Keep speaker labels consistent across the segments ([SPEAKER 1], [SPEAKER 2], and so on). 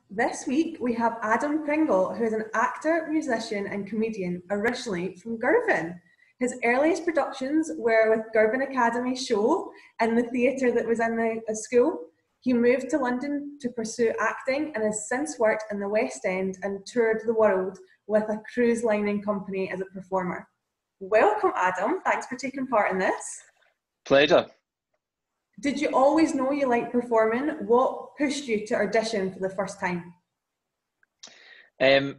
[SPEAKER 1] This week we have Adam Pringle, who is an actor, musician and comedian originally from Girvan. His earliest productions were with Girvan Academy show in the theatre that was in the school. He moved to London to pursue acting and has since worked in the West End and toured the world with a cruise lining company as a performer. Welcome, Adam. Thanks for taking part in this.
[SPEAKER 2] Pleasure.
[SPEAKER 1] Did you always know you liked performing? What pushed you to audition for the first time?
[SPEAKER 2] I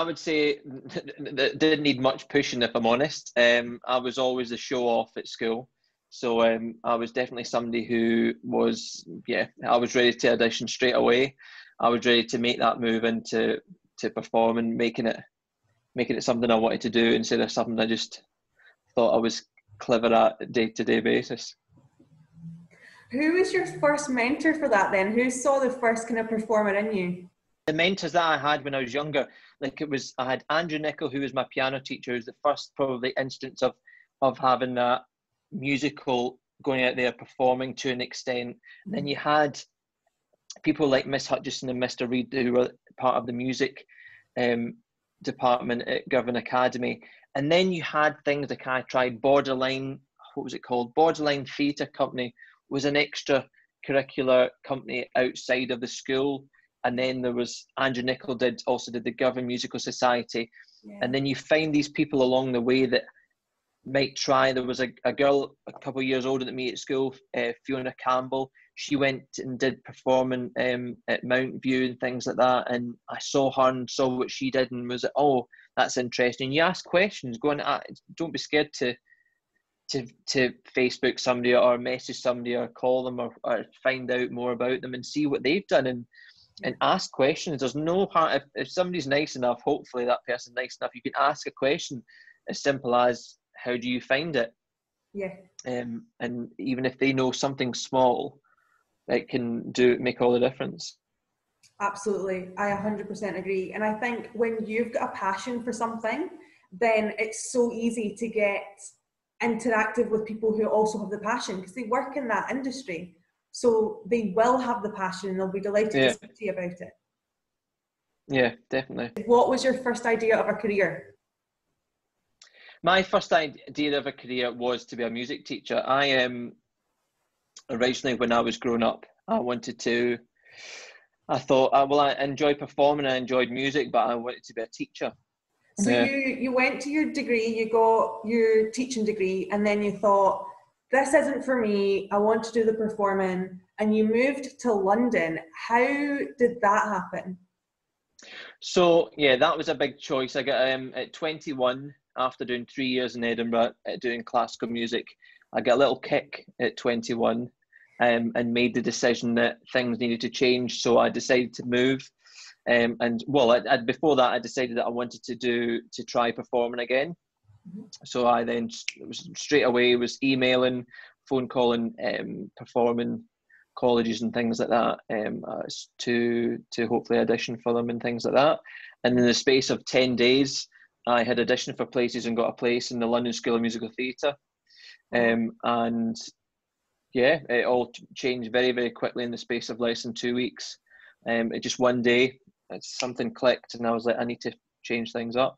[SPEAKER 2] would say that didn't need much pushing, if I'm honest. I was always a show off at school. So I was definitely somebody who was, I was ready to audition straight away. I was ready to make that move into performing, making it something I wanted to do instead of something I just thought I was clever at day-to-day basis.
[SPEAKER 1] Who was your first mentor for that then? Who saw the first kind of performer in you?
[SPEAKER 2] The mentors that I had when I was younger, I had Andrew Nicol, who was my piano teacher, who was the first probably instance of having that musical, going out there performing to an extent. Mm-hmm. Then you had people like Miss Hutchison and Mr. Reid, who were part of the music department at Girvan Academy. And then you had things like I tried Borderline, what was it called? Borderline Theatre Company was an extracurricular company outside of the school. And then there was Andrew Nicol also did the Girvan Musical Society. Yeah. And then you find these people along the way that might try. There was a girl a couple of years older than me at school, Fiona Campbell. She went and did performing at Mount View and things like that. And I saw her and saw what she did and was like, oh, that's interesting. You ask questions, don't be scared to Facebook somebody or message somebody or call them or find out more about them and see what they've done and ask questions. There's no harm if somebody's nice enough, hopefully that person's nice enough, you can ask a question as simple as, how do you find it?
[SPEAKER 1] Yeah.
[SPEAKER 2] And even if they know something small, it can make all the difference.
[SPEAKER 1] Absolutely. I 100% agree. And I think when you've got a passion for something, then it's so easy to get interactive with people who also have the passion because they work in that industry. So they will have the passion and they'll be delighted to speak to you about it.
[SPEAKER 2] Yeah, definitely.
[SPEAKER 1] What was your first idea of a career?
[SPEAKER 2] My first idea of a career was to be a music teacher. I originally, when I was growing up, I thought, I enjoy performing, I enjoyed music, but I wanted to be a teacher.
[SPEAKER 1] So you went to your degree, you got your teaching degree, and then you thought, this isn't for me, I want to do the performing, and you moved to London. How did that happen?
[SPEAKER 2] So, that was a big choice. I got at 21, after doing 3 years in Edinburgh doing classical music, I got a little kick at 21 and made the decision that things needed to change. So I decided to move. Before that, I decided that I wanted to try performing again. Mm-hmm. So I then straight away was emailing, phone calling, performing colleges and things like that to hopefully audition for them and things like that. And in the space of 10 days, I had auditioned for places and got a place in the London School of Musical Theatre. It all changed very, very quickly in the space of less than 2 weeks. It just one day, something clicked and I was like, I need to change things up.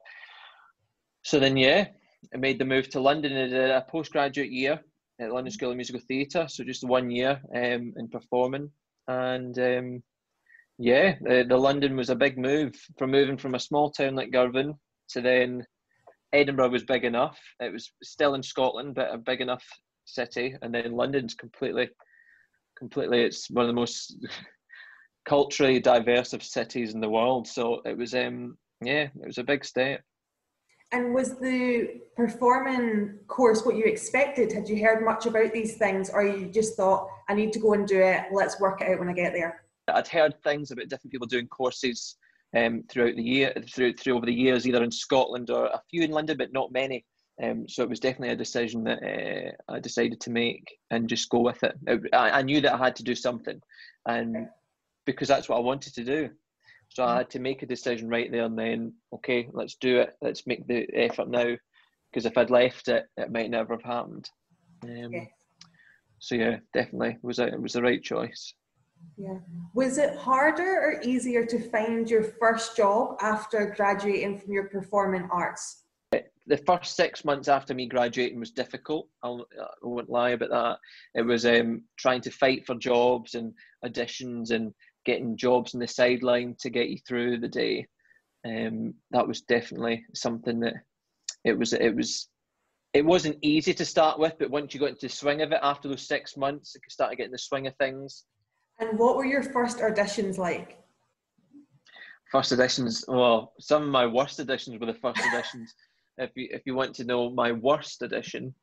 [SPEAKER 2] So then, I made the move to London and did a postgraduate year at London School of Musical Theatre. So just 1 year in performing. And the London was a big move from moving from a small town like Girvan to then Edinburgh was big enough. It was still in Scotland, but a big enough city. And then London's completely, it's one of the most culturally diverse of cities in the world. So it was, it was a big step.
[SPEAKER 1] And was the performing course what you expected? Had you heard much about these things, or you just thought, I need to go and do it, let's work it out when I get there?
[SPEAKER 2] I'd heard things about different people doing courses throughout the year, through over the years, either in Scotland or a few in London, but not many. So it was definitely a decision that I decided to make and just go with it. I knew that I had to do something, and because that's what I wanted to do. So I had to make a decision right there and then. Okay, let's do it. Let's make the effort now, because if I'd left it, it might never have happened. So definitely it was the right choice.
[SPEAKER 1] Yeah. Was it harder or easier to find your first job after graduating from your performing arts?
[SPEAKER 2] The first 6 months after me graduating was difficult. I won't lie about that. It was trying to fight for jobs and auditions and getting jobs on the sideline to get you through the day. That was definitely something that it wasn't easy to start with, but once you got into the swing of it after those 6 months, you started getting the swing of things.
[SPEAKER 1] And what were your first auditions like?
[SPEAKER 2] First auditions, well, some of my worst auditions were the first auditions. If you want to know my worst audition,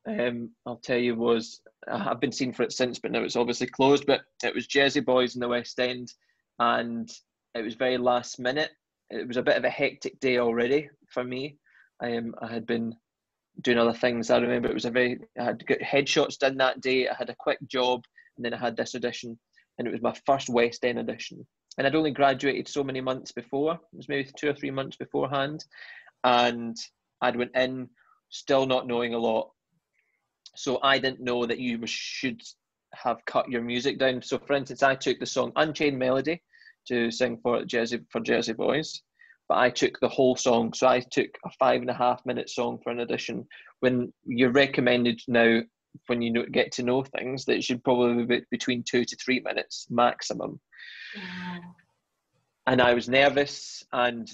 [SPEAKER 2] I'll tell you I've been seen for it since, but now it's obviously closed. But it was Jersey Boys in the West End, and it was very last minute. It was a bit of a hectic day already for me. I had been doing other things. I remember I had got headshots done that day. I had a quick job, and then I had this audition, and it was my first West End audition. And I'd only graduated so many months before. It was maybe 2 or 3 months beforehand. And I'd went in still not knowing a lot. So I didn't know that you should have cut your music down. So for instance, I took the song Unchained Melody to sing for Jersey Boys, but I took the whole song. So I took a 5.5 minute song for an audition, when you're recommended now, when you get to know things, that it should probably be between 2 to 3 minutes maximum.
[SPEAKER 1] Wow.
[SPEAKER 2] And I was nervous, and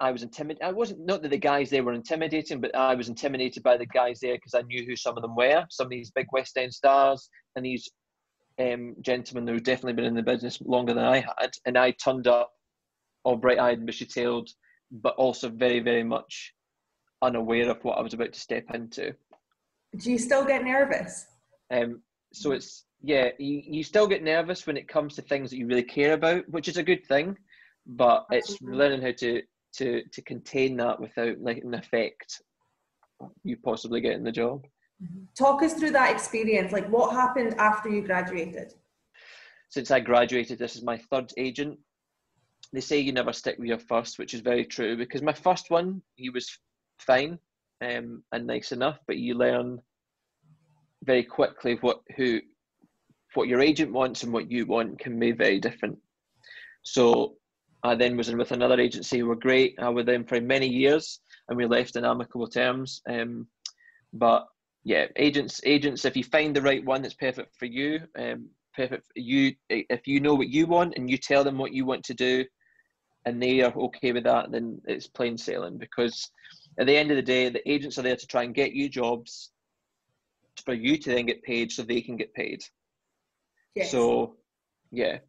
[SPEAKER 2] I was intimidated. I wasn't, not that the guys there were intimidating, but I was intimidated by the guys there because I knew who some of them were, some of these big West End stars, and these gentlemen who had definitely been in the business longer than I had. And I turned up all bright-eyed and bushy-tailed, but also very, very much unaware of what I was about to step into.
[SPEAKER 1] Do you still get nervous?
[SPEAKER 2] So it's, yeah, you still get nervous when it comes to things that you really care about, which is a good thing, but it's learning how to contain that without letting it affect you possibly getting the job.
[SPEAKER 1] Talk us through that experience. Like, what happened after you graduated?
[SPEAKER 2] Since I graduated, this is my third agent. They say you never stick with your first, which is very true, because my first one, he was fine and nice enough, but you learn very quickly what your agent wants and what you want can be very different. So I then was in with another agency who were great. I was with them for many years, and we left in amicable terms. But yeah, agents, if you find the right one that's perfect for you, if you know what you want and you tell them what you want to do, and they are okay with that, then it's plain sailing. Because at the end of the day, the agents are there to try and get you jobs for you to then get paid so they can get paid. Yes. So yeah,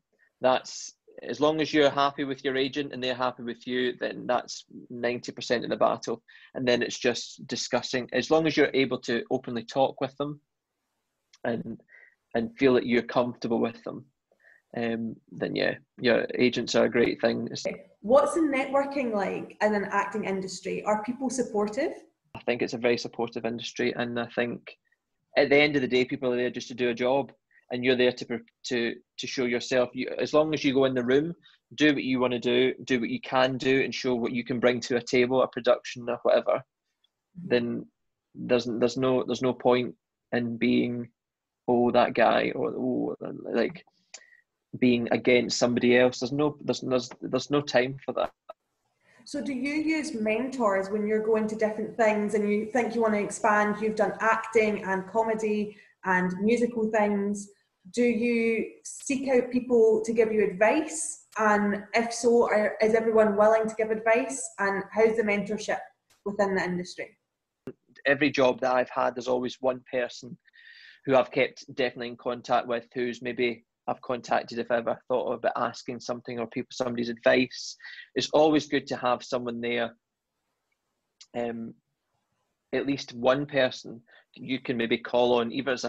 [SPEAKER 2] that's, as long as you're happy with your agent and they're happy with you, then that's 90% of the battle. And then it's just discussing, as long as you're able to openly talk with them and feel that you're comfortable with them, then yeah, your agents are a great thing.
[SPEAKER 1] What's the networking like in an acting industry? Are people supportive?
[SPEAKER 2] I think it's a very supportive industry, and I think at the end of the day, people are there just to do a job, and you're there to show yourself. As long as you go in the room, do what you want to do what you can do, and show what you can bring to a table, a production, or whatever. Then there's no point in being, oh, that guy, or like being against somebody else. There's no time for that.
[SPEAKER 1] So do you use mentors when you're going to different things and you think you want to expand? You've done acting and comedy and musical things. Do you seek out people to give you advice? And if so, is everyone willing to give advice? And how's the mentorship within the industry?
[SPEAKER 2] Every job that I've had, there's always one person who I've kept definitely in contact with, who's maybe I've contacted if I ever thought about asking something, or somebody's advice. It's always good to have someone there, at least one person you can maybe call on, either as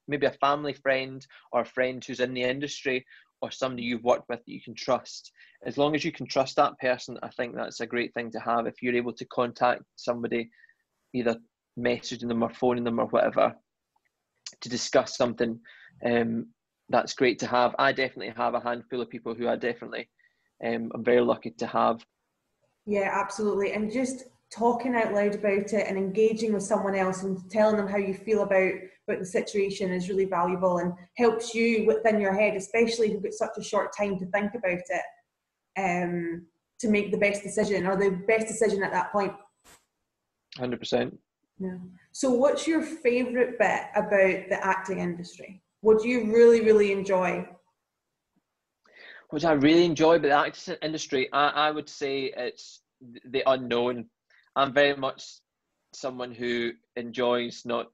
[SPEAKER 2] maybe a family friend, or a friend who's in the industry, or somebody you've worked with that you can trust. As long as you can trust that person, I think that's a great thing to have. If you're able to contact somebody, either messaging them or phoning them or whatever, to discuss something, that's great to have. I definitely have a handful of people who I definitely I'm very lucky to have.
[SPEAKER 1] Yeah, absolutely. And just talking out loud about it and engaging with someone else and telling them how you feel about about the situation is really valuable and helps you within your head, especially if you've got such a short time to think about it, to make the best decision, or the best decision at that point.
[SPEAKER 2] 100%.
[SPEAKER 1] Yeah. So what's your favourite bit about the acting industry? What do you really, really enjoy?
[SPEAKER 2] What I really enjoy about the acting industry, I would say it's the unknown. I'm very much someone who enjoys not,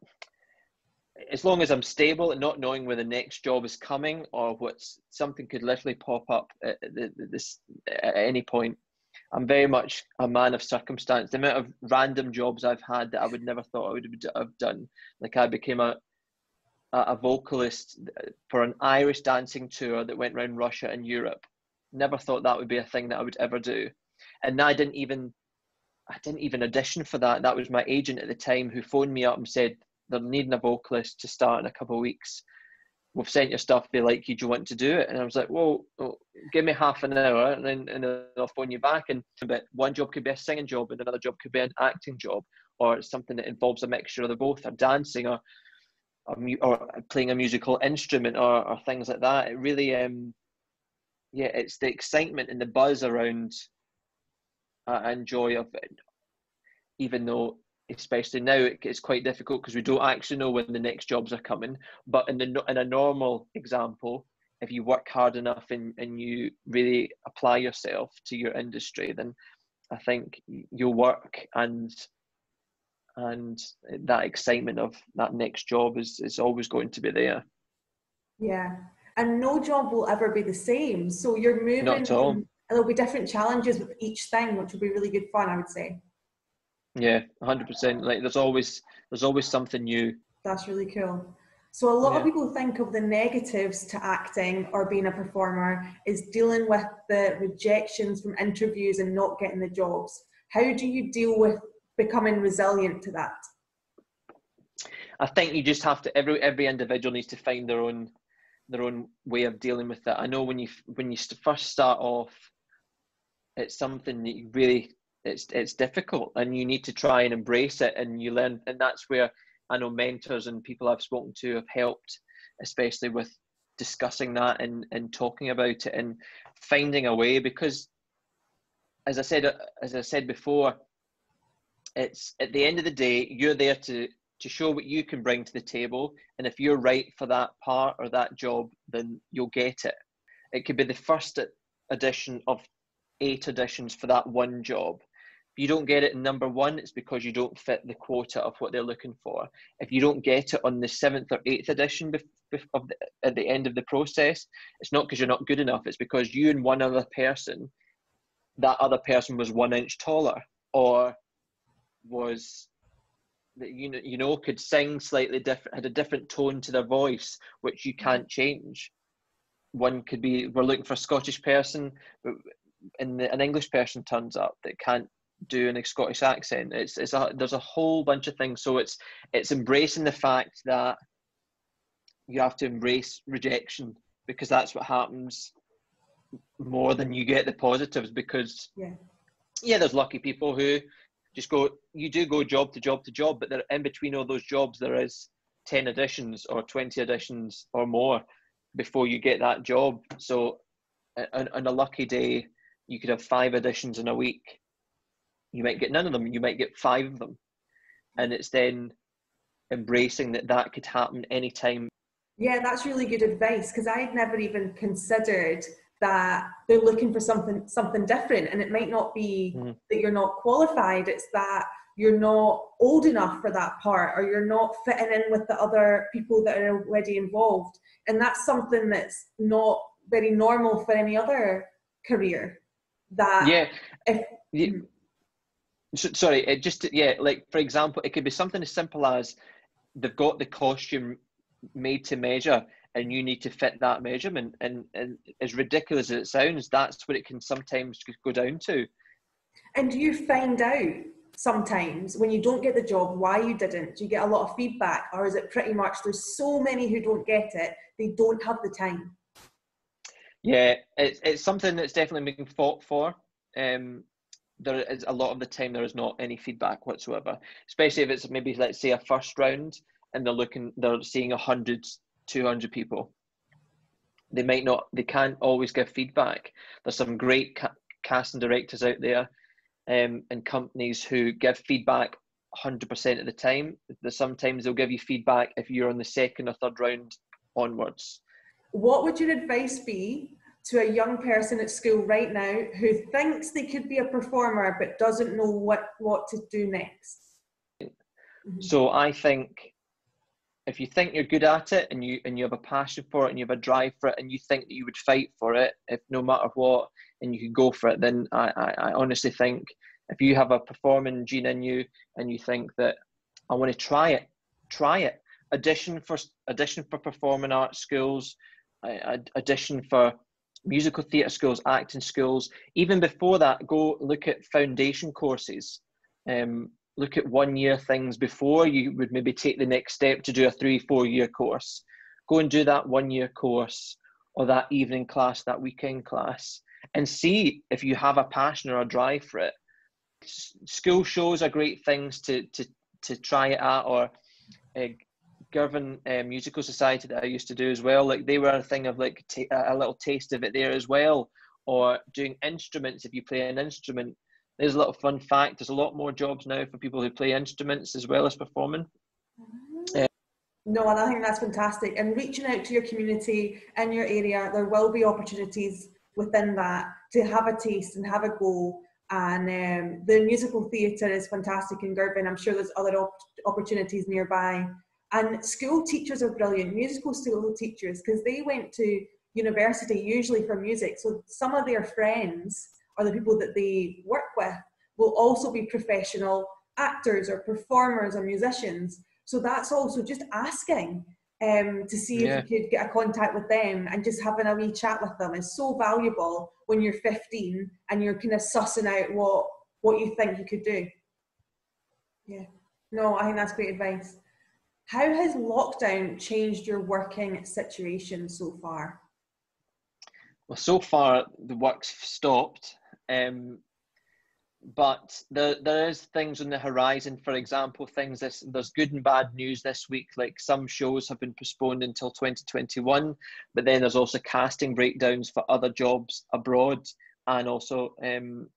[SPEAKER 2] as long as I'm stable and not knowing where the next job is coming, or something could literally pop up at any point. I'm very much a man of circumstance. The amount of random jobs I've had that I would never thought I would have done. Like, I became a vocalist for an Irish dancing tour that went around Russia and Europe. Never thought that would be a thing that I would ever do. And I didn't even audition for that. That was my agent at the time who phoned me up and said, they're needing a vocalist to start in a couple of weeks. We've sent your stuff, they like you, do you want to do it? And I was like, well, give me half an hour and then I'll phone you back. And one job could be a singing job and another job could be an acting job, or something that involves a mixture of the both, or dancing, or playing a musical instrument, or things like that. It really, it's the excitement and the buzz around and joy of it, even though especially now it's quite difficult because we don't actually know when the next jobs are coming. But in a normal example, if you work hard enough and you really apply yourself to your industry, then I think you'll work, and that excitement of that next job is always going to be there.
[SPEAKER 1] Yeah, and no job will ever be the same. So you're moving.
[SPEAKER 2] Not at all.
[SPEAKER 1] And there'll be different challenges with each thing, which will be really good fun, I would say.
[SPEAKER 2] Yeah, 100%. Like, there's always something new.
[SPEAKER 1] That's really cool. So a lot of people think of the negatives to acting or being a performer is dealing with the rejections from interviews and not getting the jobs. How do you deal with becoming resilient to that?
[SPEAKER 2] I think you just have to, every individual needs to find their own way of dealing with that. I know when you first start off, it's something that you really, it's difficult, and you need to try and embrace it, and you learn. And that's where I know mentors and people I've spoken to have helped, especially with discussing that and talking about it and finding a way. Because as I said before, it's at the end of the day, you're there to show what you can bring to the table, and if you're right for that part or that job, then you'll get it. It could be the first edition of 8 auditions for that one job. If you don't get it in number 1, it's because you don't fit the quota of what they're looking for. If you don't get it on the 7th or 8th edition at the end of the process, it's not because you're not good enough. It's because you and one other person, that other person was 1 inch taller, or was, could sing slightly different, had a different tone to their voice, which you can't change. One could be, we're looking for a Scottish person, and an English person turns up that can't do a Scottish accent. There's a whole bunch of things. So it's embracing the fact that you have to embrace rejection, because that's what happens more than you get the positives. Because there's lucky people who just go job to job to job, but they're in between all those jobs there is 10 auditions or 20 auditions or more before you get that job. So on a lucky day, you could have 5 auditions in a week. You might get none of them, you might get 5 of them. And it's then embracing that could happen anytime. Yeah,
[SPEAKER 1] that's really good advice, because I'd never even considered that they're looking for something different, and it might not be that you're not qualified, it's that you're not old enough for that part, or you're not fitting in with the other people that are already involved. And that's something that's not very normal for any other career.
[SPEAKER 2] Like, for example, it could be something as simple as they've got the costume made to measure and you need to fit that measurement, and as ridiculous as it sounds, that's what it can sometimes go down to.
[SPEAKER 1] And do you find out sometimes when you don't get the job why you didn't? Do you get a lot of feedback, or is it pretty much there's so many who don't get it, they don't have the time?
[SPEAKER 2] Yeah, it's something that's definitely being fought for. There is a lot of the time there is not any feedback whatsoever, especially if it's maybe, let's say, a first round and they're seeing 100, 200 people. They can't always give feedback. There's some great casting directors out there, and companies who give feedback 100% of the time. Sometimes they'll give you feedback if you're on the second or third round onwards.
[SPEAKER 1] What would your advice be to a young person at school right now who thinks they could be a performer but doesn't know what to do next?
[SPEAKER 2] So I think if you think you're good at it, and you have a passion for it, and you have a drive for it, and you think that you would fight for it, if no matter what, and you could go for it, then I honestly think if you have a performing gene in you and you think that I want to try it. Audition for performing arts schools, audition for musical theatre schools, acting schools. Even before that, go look at foundation courses. Look at 1 year things before you would maybe take the next step to do a 3-4 year course. Go and do that 1 year course, or that evening class, that weekend class, and see if you have a passion or a drive for it. School shows are great things to try it at, or Girvan Musical Society that I used to do as well. Like, they were a thing of like a little taste of it there as well. Or doing instruments, if you play an instrument. There's a little fun fact, there's a lot more jobs now for people who play instruments as well as performing.
[SPEAKER 1] No, and I think that's fantastic. And reaching out to your community in your area, there will be opportunities within that to have a taste and have a go. And the musical theatre is fantastic in Girvan. I'm sure there's other opportunities nearby. And school teachers are brilliant, musical school teachers, because they went to university usually for music. So some of their friends, or the people that they work with, will also be professional actors or performers or musicians. So that's also just asking to see if you could get a contact with them, and just having a wee chat with them is so valuable when you're 15 and you're kind of sussing out what you think you could do. Yeah, no, I think that's great advice. How has lockdown changed your working situation so far?
[SPEAKER 2] Well, so far the work's stopped, but there is things on the horizon. For example, there's good and bad news this week. Like, some shows have been postponed until 2021, but then there's also casting breakdowns for other jobs abroad, and also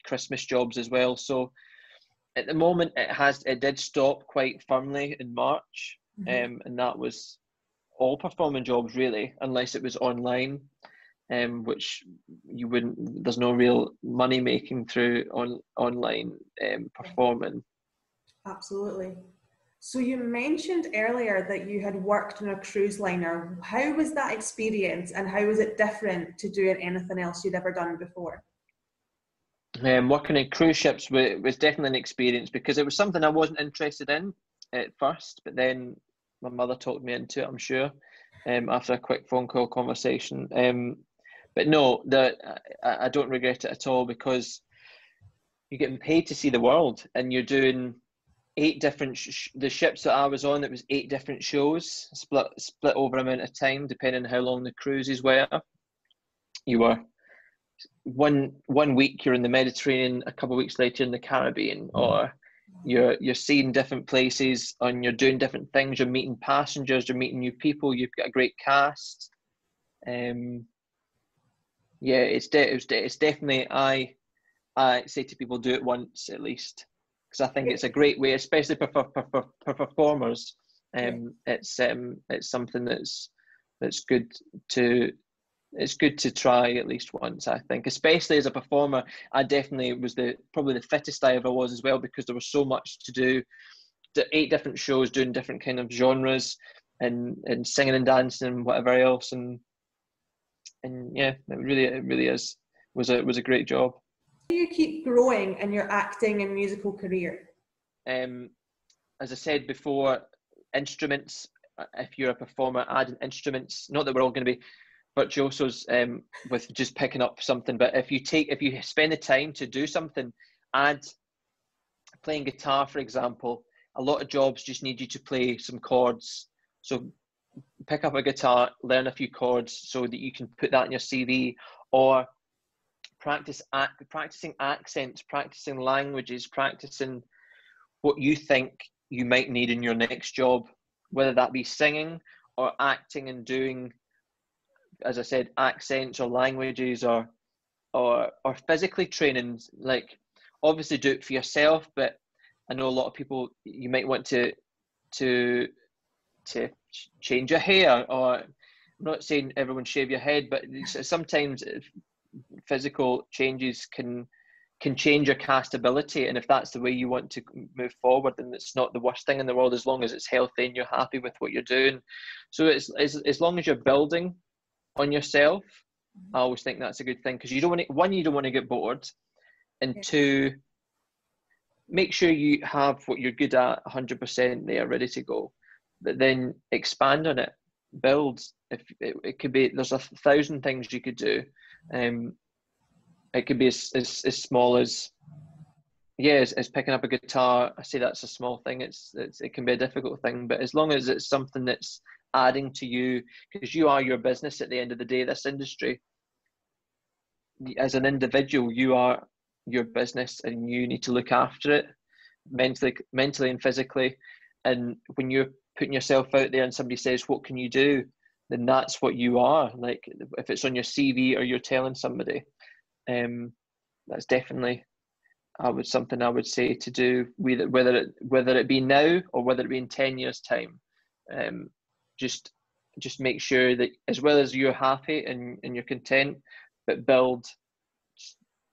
[SPEAKER 2] Christmas jobs as well. So at the moment it did stop quite firmly in March, and that was all performing jobs really, unless it was online. Which there's no real money making through online performing.
[SPEAKER 1] Absolutely. So you mentioned earlier that you had worked on a cruise liner. How was that experience, and how was it different to doing anything else you'd ever done before?
[SPEAKER 2] Working in cruise ships was definitely an experience, because it was something I wasn't interested in at first, but then my mother talked me into it, I'm sure, after a quick phone call conversation. But no, I don't regret it at all, because you're getting paid to see the world, and you're doing 8 different the ships that I was on, it was 8 different shows split over amount of time depending on how long the cruises were. You were one week you're in the Mediterranean, a couple of weeks later in the Caribbean, or you're seeing different places, and you're doing different things. You're meeting passengers, you're meeting new people. You've got a great cast. Yeah, it's definitely, I say to people, do it once at least, because I think it's a great way, especially for performers. It's something that's good to try at least once. I think, especially as a performer, I definitely was probably the fittest I ever was as well, because there was so much to do. 8 different shows doing different kind of genres, and singing and dancing and whatever else, and yeah, it really was a great job.
[SPEAKER 1] Do you keep growing in your acting and musical career?
[SPEAKER 2] As I said before, instruments. If you're a performer, adding instruments. Not that we're all going to be virtuosos with just picking up something, but if you spend the time to do something, add playing guitar, for example. A lot of jobs just need you to play some chords. So pick up a guitar, learn a few chords so that you can put that in your CV, or practicing accents, practicing languages, practicing what you think you might need in your next job. whether that be singing or acting and doing, as I said, accents or languages, or physically training. Like, obviously do it for yourself, but I know a lot of people, you might want to change your hair, or I'm not saying everyone shave your head, but sometimes physical changes can change your castability, and if that's the way you want to move forward, then it's not the worst thing in the world, as long as it's healthy and you're happy with what you're doing. So it's as long as you're building on yourself, I always think that's a good thing, because you don't want to, one, you don't want to get bored, and two, make sure you have what you're good at 100% there, ready to go, but then expand on it, build. If it could be, there's 1,000 things you could do. It could be as small as, as picking up a guitar. I say that's a small thing. It can be a difficult thing, but as long as it's something that's adding to you, because you are your business at the end of the day. This industry, as an individual, you are your business, and you need to look after it mentally and physically. And when you're putting yourself out there and somebody says, what can you do, then that's what you are. Like, if it's on your CV or you're telling somebody, that's definitely something I would say to do, whether it be now or whether it be in 10 years time. Just make sure that, as well as you're happy and you're content, but build,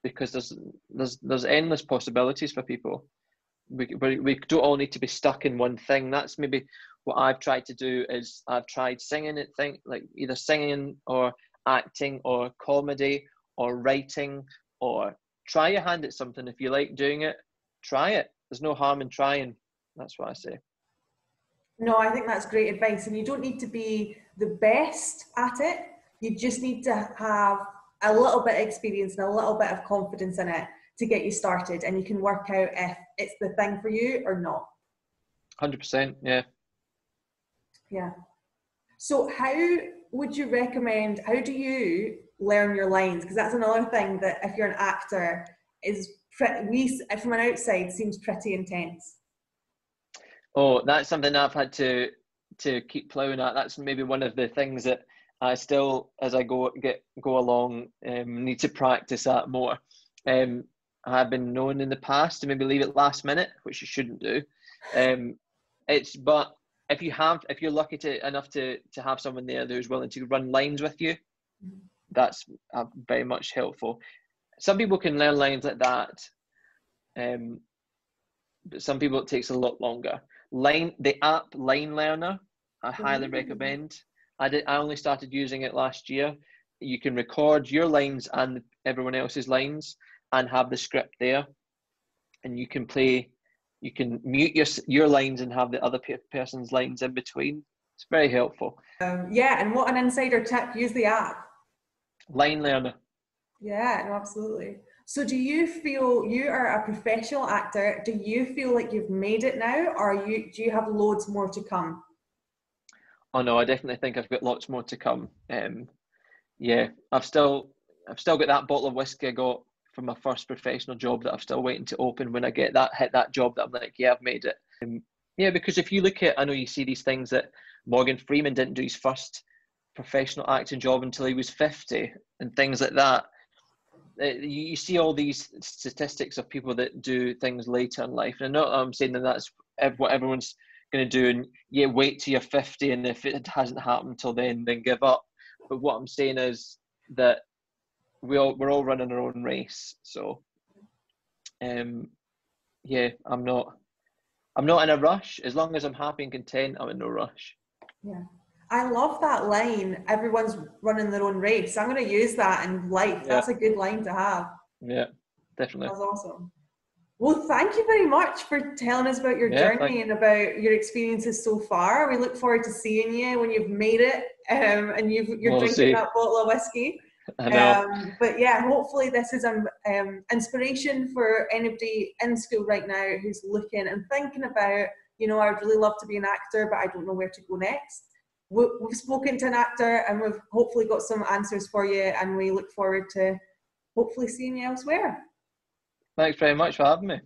[SPEAKER 2] because there's endless possibilities for people. We don't all need to be stuck in one thing. That's maybe what I've tried to do. Is I've tried singing it, like either singing or acting or comedy or writing, or try your hand at something. If you like doing it, try it. There's no harm in trying. That's what I say.
[SPEAKER 1] No, I think that's great advice. And you don't need to be the best at it. You just need to have a little bit of experience and a little bit of confidence in it to get you started, and you can work out if it's the thing for you or not.
[SPEAKER 2] 100%, yeah.
[SPEAKER 1] Yeah. So how would you recommend, how do you learn your lines? Because that's another thing that, if you're an actor, is from an outside seems pretty intense.
[SPEAKER 2] Oh, that's something I've had to keep ploughing at. That's maybe one of the things that I still, as I go along, need to practice at more. I have been known in the past to maybe leave it last minute, which you shouldn't do. But if you're lucky enough to have someone there who's willing to run lines with you, that's very much helpful. Some people can learn lines like that, but some people it takes a lot longer. The app Line Learner, I highly recommend. I only started using it last year. You can record your lines and everyone else's lines and have the script there, and you can mute your lines and have the other person's lines in between. It's very helpful.
[SPEAKER 1] Yeah, and what an insider tip, use the app.
[SPEAKER 2] Line Learner.
[SPEAKER 1] Yeah, no, absolutely. So do you feel, you are a professional actor, do you feel like you've made it now, or do you have loads more to come?
[SPEAKER 2] Oh no, I definitely think I've got lots more to come. Yeah, I've still got that bottle of whiskey I got from my first professional job that I'm still waiting to open when I hit that job that I'm like, yeah, I've made it. Yeah, because if you look at, I know you see these things that Morgan Freeman didn't do his first professional acting job until he was 50 and things like that. You see all these statistics of people that do things later in life, and I'm saying that that's what everyone's going to do, and yeah, wait till you're 50, and if it hasn't happened till then give up. But what I'm saying is that we're all running our own race. So yeah, I'm not in a rush. As long as I'm happy and content, I'm in no rush.
[SPEAKER 1] Yeah, I love that line, everyone's running their own race. I'm going to use that in life. That's a good line to have.
[SPEAKER 2] Yeah, definitely.
[SPEAKER 1] That's awesome. Well, thank you very much for telling us about your journey and about your experiences so far. We look forward to seeing you when you've made it and you're drinking that bottle of whiskey.
[SPEAKER 2] I know.
[SPEAKER 1] But yeah, hopefully this is inspiration for anybody in school right now who's looking and thinking about, I'd really love to be an actor, but I don't know where to go next. We've spoken to an actor and we've hopefully got some answers for you, and we look forward to hopefully seeing you elsewhere.
[SPEAKER 2] Thanks very much for having me.